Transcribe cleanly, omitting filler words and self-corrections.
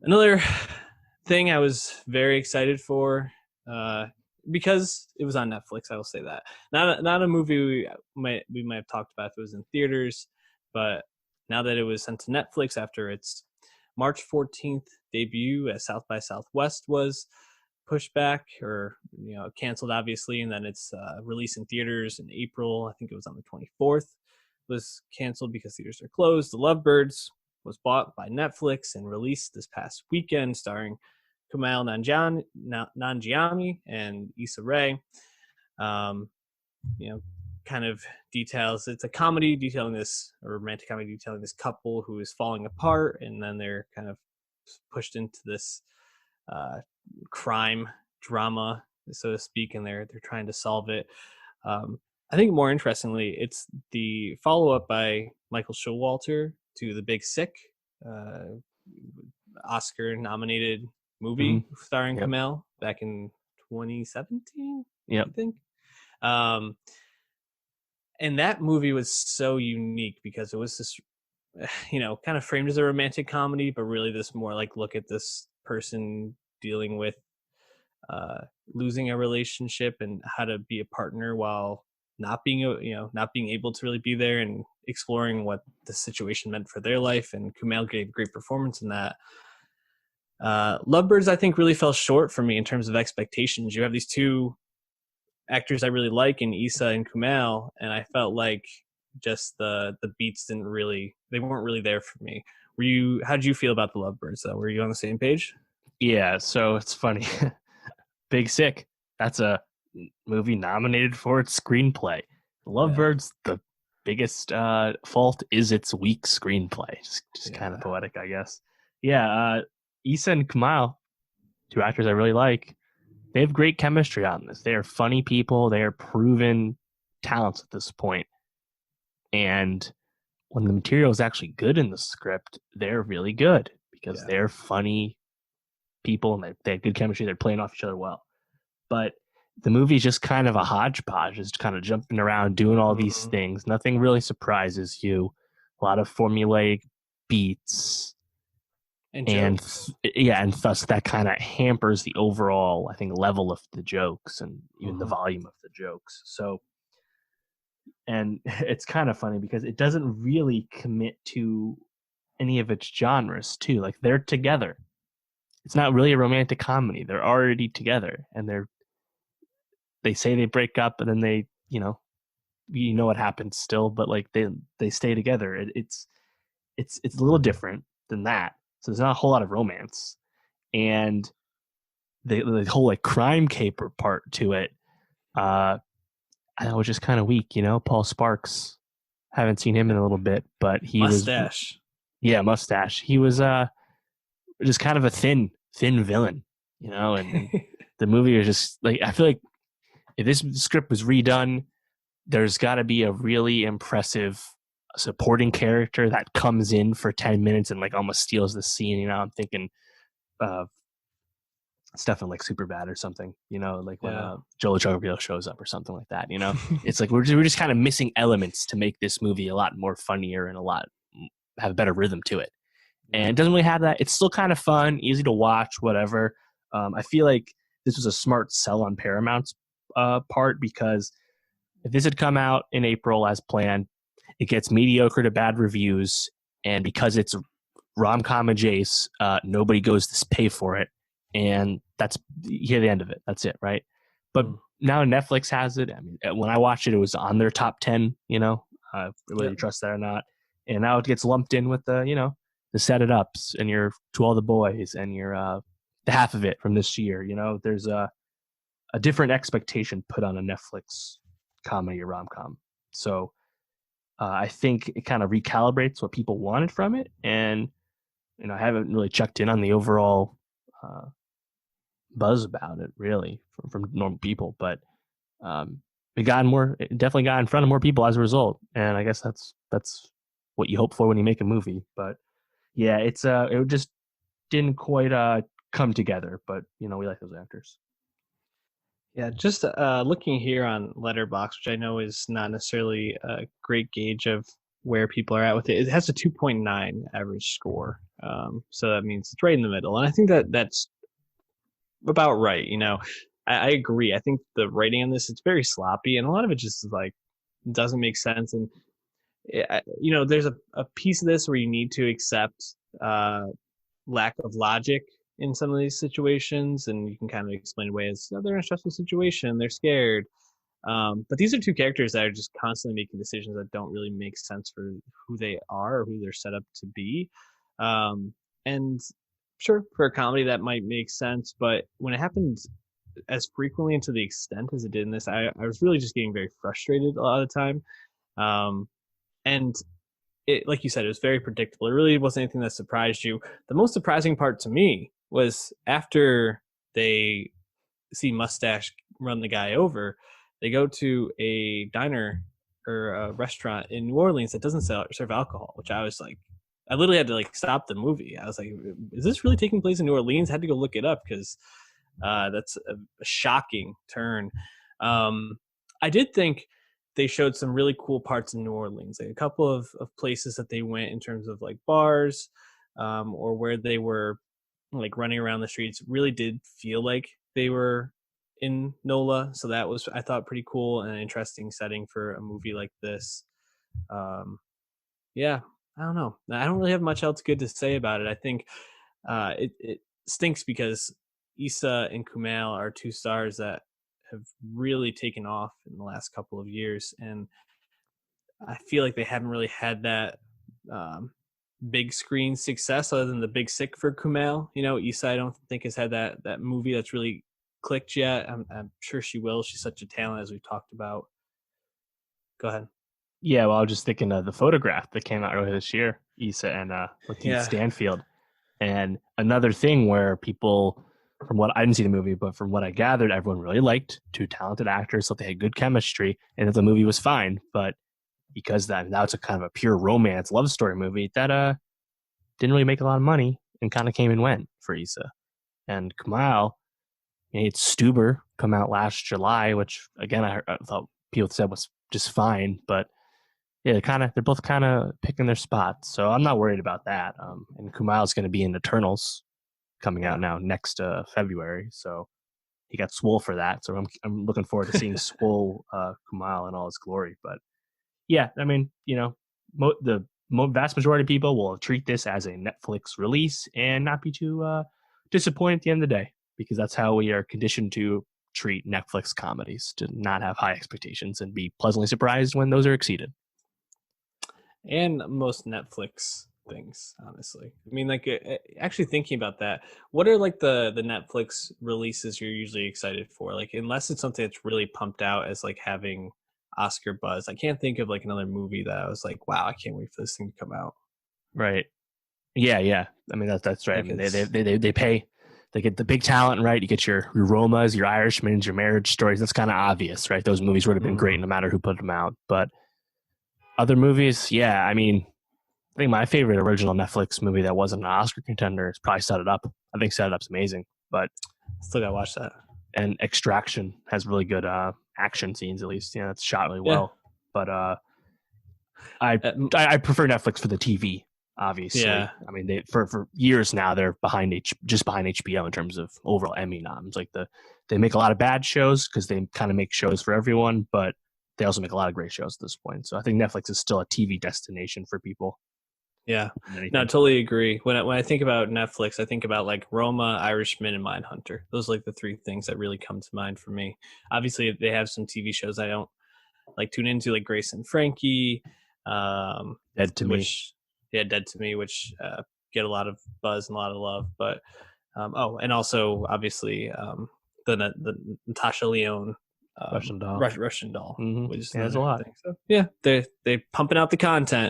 Another thing I was very excited for, uh, because it was on Netflix. I will say that not a movie we might have talked about if it was in theaters, but now that it was sent to Netflix after its March 14th debut at South by Southwest was pushed back or canceled, obviously, and then its release in theaters in April. I think it was on the 24th. Was canceled because theaters are closed. The Lovebirds was bought by Netflix and released this past weekend, starring Kumail Nanjiani and Issa Rae. Um, you know, kind of details. It's a comedy detailing this, a romantic comedy detailing this couple who is falling apart, and then they're kind of pushed into this uh, crime drama, so to speak, and they're trying to solve it. I think more interestingly, it's the follow up by Michael Showalter to The Big Sick, uh, Oscar nominated Hmm. movie starring Yep. Kamel back in 2017, I Yep. think. Um, and that movie was so unique because it was this, kind of framed as a romantic comedy, but really this more like look at this person dealing with uh, losing a relationship and how to be a partner while not being able to really be there, and exploring what the situation meant for their life. And Kumail gave a great performance in that. Lovebirds, I think, really fell short for me in terms of expectations. You have these two actors I really like in Issa and Kumail, and I felt like just the beats they weren't really there for me. How did you feel about the Lovebirds though? Were you on the same page? Yeah. So it's funny. Big Sick. That's a movie nominated for its screenplay. Yeah, Lovebirds, the biggest fault is its weak screenplay. Just kind of yeah, poetic, I guess. Yeah. Issa and Kamal, two actors I really like. They have great chemistry on this. They are funny people. They are proven talents at this point. And when the material is actually good in the script, they're really good because yeah. they're funny people and they have good chemistry. They're playing off each other well. But the movie's just kind of a hodgepodge, just kind of jumping around, doing all these Mm-hmm. things. Nothing really surprises you. A lot of formulaic beats. And And jokes. yeah, and thus that kind of hampers the overall, I think, level of the jokes and even the Mm-hmm. volume of the jokes. So, and it's kind of funny because it doesn't really commit to any of its genres, too. Like they're together. It's not really a romantic comedy. They're already together and they say they break up and then you know what happens still, but like they stay together. It's a little different than that. So there's not a whole lot of romance, and the whole like crime caper part to it, uh, I know was just kind of weak. Paul Sparks. Haven't seen him in a little bit, but he was, Mustache. yeah, mustache. He was just kind of a thin villain, and the movie was just like, I feel like if this script was redone, there's got to be a really impressive supporting character that comes in for 10 minutes and like almost steals the scene. I'm thinking uh, stuff in like Superbad or something, like when Yeah. Joel Chuggerfield shows up or something like that. It's like we're just kind of missing elements to make this movie a lot more funnier and a lot have a better rhythm to it. And Yeah. it doesn't really have that. It's still kind of fun, easy to watch, whatever. I feel like this was a smart sell on Paramount's part, because if this had come out in April as planned, it gets mediocre to bad reviews, and because it's rom com adjacent, nobody goes to pay for it, and that's here the end of it. That's it, right? But Mm. now Netflix has it. I mean, when I watched it, it was on their top 10. Whether Yep. you trust that or not, and now it gets lumped in with the set it ups and your To All the Boys and your the half of it from this year. There's a different expectation put on a Netflix comedy or rom com. So I think it kind of recalibrates what people wanted from it, and I haven't really checked in on the overall uh, buzz about it really from normal people, but um, it definitely got in front of more people as a result, and I guess that's what you hope for when you make a movie. But yeah, it just didn't quite come together, but we like those actors. Yeah, just looking here on Letterbox, which I know is not necessarily a great gauge of where people are at with it. It has a 2.9 average score. So that means it's right in the middle. And I think that that's about right. I agree. I think the writing on this, it's very sloppy, and a lot of it just is like doesn't make sense. And there's a piece of this where you need to accept lack of logic in some of these situations, and you can kind of explain away as they're in a stressful situation, they're scared. But these are two characters that are just constantly making decisions that don't really make sense for who they are or who they're set up to be. And sure, for a comedy that might make sense, but when it happens as frequently and to the extent as it did in this, I was really just getting very frustrated a lot of the time. And it, like you said, it was very predictable. It really wasn't anything that surprised you. The most surprising part to me was after they see Mustache run the guy over, they go to a diner or a restaurant in New Orleans that doesn't serve alcohol, which I was like, I literally had to like stop the movie. I was like, is this really taking place in New Orleans? I had to go look it up because that's a shocking turn. I did think they showed some really cool parts in New Orleans, like a couple of places that they went in terms of like bars, or where they were like running around the streets. Really did feel like they were in NOLA, so that was, I thought, pretty cool and an interesting setting for a movie like this. Yeah, I don't know. I don't really have much else good to say about it. I think it stinks because Issa and Kumail are two stars that have really taken off in the last couple of years, and I feel like they haven't really had that big screen success other than The Big Sick for Kumail. Issa, I don't think has had that movie that's really clicked yet. I'm sure she will. She's such a talent, as we've talked about. Go ahead. Yeah, well, I was just thinking of The Photograph that came out earlier this year, Issa and Lakeith Yeah. Stanfield. And another thing where people, from what I didn't see the movie, but from what I gathered, everyone really liked two talented actors, so they had good chemistry, and that the movie was fine. But because now it's a kind of a pure romance love story movie that didn't really make a lot of money and kind of came and went for Issa. And Kumail, it's Stuber come out last July, which again I thought people said was just fine, but yeah, they're both kind of picking their spots, so I'm not worried about that. And Kumail's going to be in Eternals coming out now next February, so he got swole for that. So I'm looking forward to seeing swole Kumail in all his glory. But yeah, I mean, the vast majority of people will treat this as a Netflix release and not be too disappointed at the end of the day, because that's how we are conditioned to treat Netflix comedies, to not have high expectations and be pleasantly surprised when those are exceeded. And most Netflix things, honestly. I mean, like, actually thinking about that, what are like the Netflix releases you're usually excited for? Like, unless it's something that's really pumped out as like having Oscar buzz, I can't think of like another movie that I was like, wow, I can't wait for this thing to come out. Right. Yeah. I mean, that's right. I mean, they pay. They get the big talent, right? You get your Romas, your Irishmans, your Marriage Stories. That's kind of obvious, right? Those movies would have been great no matter who put them out. But other movies, yeah, I mean, I think my favorite original Netflix movie that wasn't an Oscar contender is probably Set It Up. I think Set It Up's amazing, but still gotta watch that. And Extraction has really good action scenes, at least. It's shot really well. But I prefer Netflix for the TV, obviously. Yeah. I mean, they for years now they're just behind HBO in terms of overall Emmy noms. Like they make a lot of bad shows because they kind of make shows for everyone, but they also make a lot of great shows at this point. So I think Netflix is still a TV destination for people. Yeah, no, I totally agree. When I think about Netflix, I think about like Roma, Irishman, and Mindhunter. Those are like the three things that really come to mind for me. Obviously, they have some TV shows I don't like tune into, like Grace and Frankie, Dead to Me, which get a lot of buzz and a lot of love. But and also obviously the Natasha Lyonne. Russian Doll. Russian Doll, mm-hmm. which is there's a lot. So, yeah, they pumping out the content.